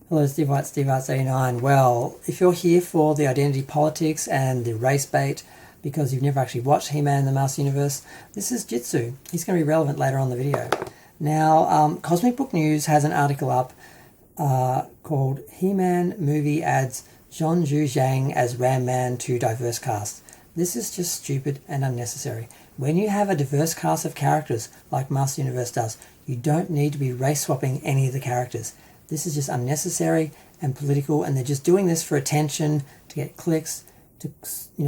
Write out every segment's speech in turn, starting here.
Hello, Steve White, Steve Arts 89. Well, if you're here for the identity politics and the race bait because you've never actually watched He-Man in the Mouse Universe, this is Jitsu. He's going to be relevant later on in the video. Now, Cosmic Book News has an article up called He-Man Movie Adds John Zhu Zhang as Ram Man to Diverse Cast. This is just stupid and unnecessary. When you have a diverse cast of characters like Master Universe does, you don't need to be race swapping any of the characters. This is just unnecessary and political, and they're just doing this for attention, to get clicks, to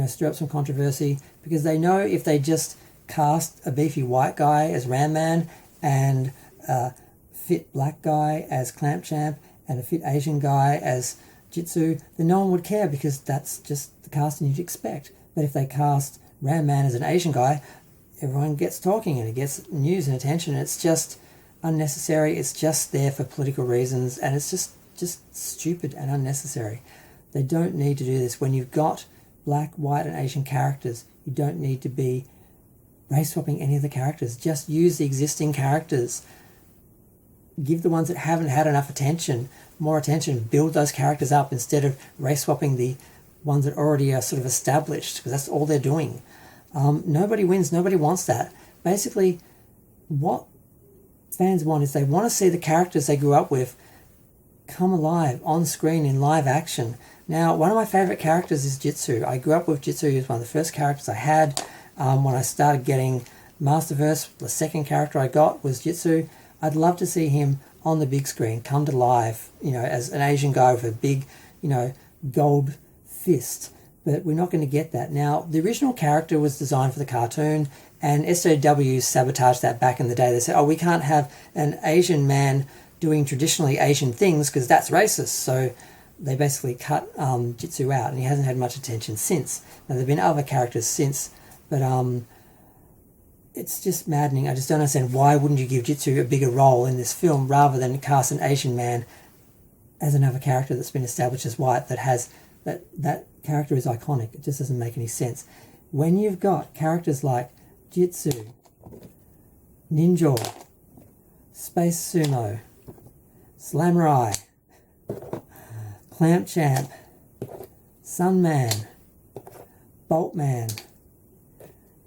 stir up some controversy, because they know if they just cast a beefy white guy as Ram Man and a fit black guy as Clamp Champ and a fit Asian guy as Jitsu, then no one would care because that's just the casting you'd expect. But if they cast Ram Man as an Asian guy, everyone gets talking and it gets news and attention. It's just unnecessary. It's just there for political reasons, and it's just stupid and unnecessary. They don't need to do this. When you've got black, white and Asian characters, you don't need to be race swapping any of the characters. Just use the existing characters. Give the ones that haven't had enough attention more attention. Build those characters up instead of race swapping the ones that already are sort of established, because that's all they're doing. Nobody wins. Nobody wants that. Basically, what fans want is they want to see the characters they grew up with come alive on screen in live action. Now, one of my favorite characters is Jitsu. I grew up with Jitsu. He was one of the first characters I had when I started getting Masterverse. The second character I got was Jitsu. I'd love to see him on the big screen come to life, as an Asian guy with a big, gold fist. But we're not going to get that. Now, the original character was designed for the cartoon, and SJW sabotaged that back in the day. They said, we can't have an Asian man doing traditionally Asian things because that's racist. So they basically cut Jitsu out, and he hasn't had much attention since. Now, there have been other characters since, but it's just maddening. I just don't understand, why wouldn't you give Jitsu a bigger role in this film rather than cast an Asian man as another character that's been established as white that has that character is iconic. It just doesn't make any sense. When you've got characters like Jitsu, Ninja, Space Sumo, Slamurai, Clamp Champ, Sunman, Boltman,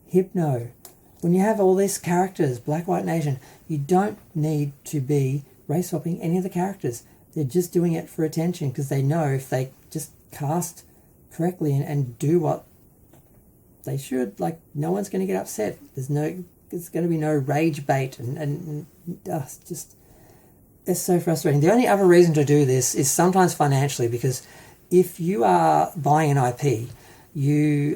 Hypno. When you have all these characters, black, white and Asian, you don't need to be race swapping any of the characters. They're just doing it for attention because they know if they just cast correctly and do what they should, no one's going to get upset. There's going to be no rage bait and it's so frustrating. The only other reason to do this is sometimes financially, because if you are buying an IP, you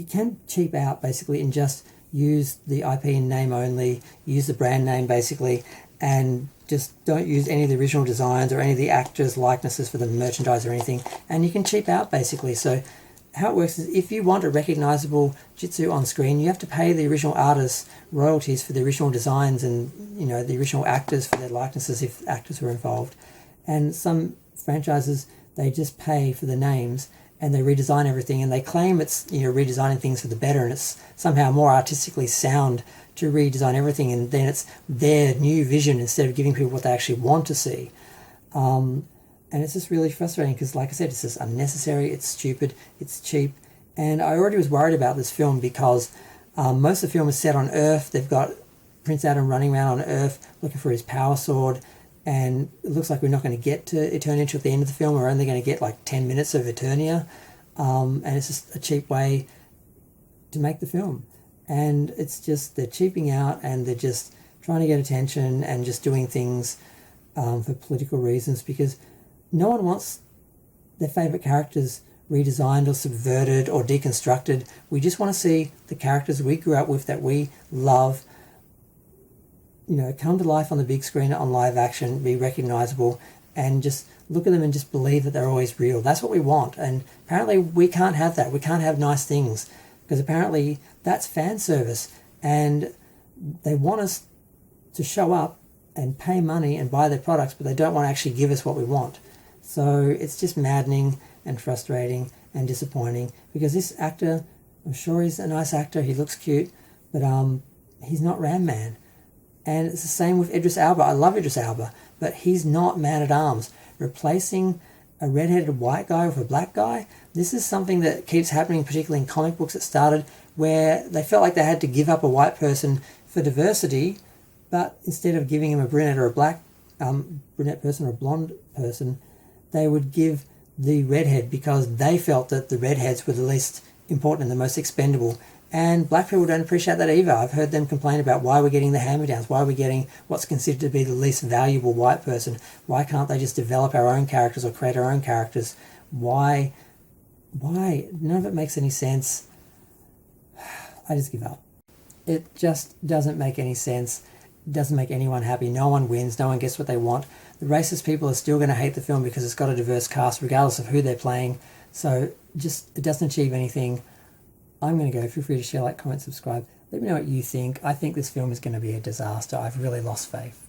can cheap out basically and just use the IP in name only, use the brand name basically, and just don't use any of the original designs or any of the actors' likenesses for the merchandise or anything, and you can cheap out basically. So how it works is, if you want a recognizable Jitsu on screen, you have to pay the original artists royalties for the original designs and the original actors for their likenesses if actors were involved. And some franchises, they just pay for the names and they redesign everything, and they claim it's redesigning things for the better, and it's somehow more artistically sound to redesign everything, and then it's their new vision instead of giving people what they actually want to see. And it's just really frustrating because, like I said, it's just unnecessary, it's stupid, it's cheap. And I already was worried about this film because most of the film is set on Earth. They've got Prince Adam running around on Earth looking for his power sword, and it looks like we're not going to get to Eternia at the end of the film. We're only going to get 10 minutes of Eternia, and it's just a cheap way to make the film. And it's just, they're cheaping out and they're just trying to get attention and just doing things for political reasons, because no one wants their favourite characters redesigned or subverted or deconstructed. We just want to see the characters we grew up with that we love, come to life on the big screen, on live action, be recognisable, and just look at them and just believe that they're always real. That's what we want. And apparently we can't have that. We can't have nice things, because apparently that's fan service, and they want us to show up and pay money and buy their products, but they don't want to actually give us what we want. So it's just maddening and frustrating and disappointing, because this actor, I'm sure he's a nice actor, he looks cute, but he's not Ram Man. And it's the same with Idris Elba. I love Idris Elba, but he's not Man-at-Arms. Replacing a red-headed white guy with a black guy, this is something that keeps happening, particularly in comic books. It started where they felt like they had to give up a white person for diversity, but instead of giving him a brunette or a black brunette person or a blonde person, they would give the redhead because they felt that the redheads were the least important and the most expendable. And black people don't appreciate that either. I've heard them complain about why we're getting the hand-me-downs, why we're getting what's considered to be the least valuable white person. Why can't they just develop our own characters or create our own characters? Why? None of it makes any sense. I just give up. It just doesn't make any sense. It doesn't make anyone happy. No one wins. No one gets what they want. The racist people are still going to hate the film because it's got a diverse cast regardless of who they're playing. So it doesn't achieve anything. I'm going to go. Feel free to share, like, comment, subscribe. Let me know what you think. I think this film is going to be a disaster. I've really lost faith.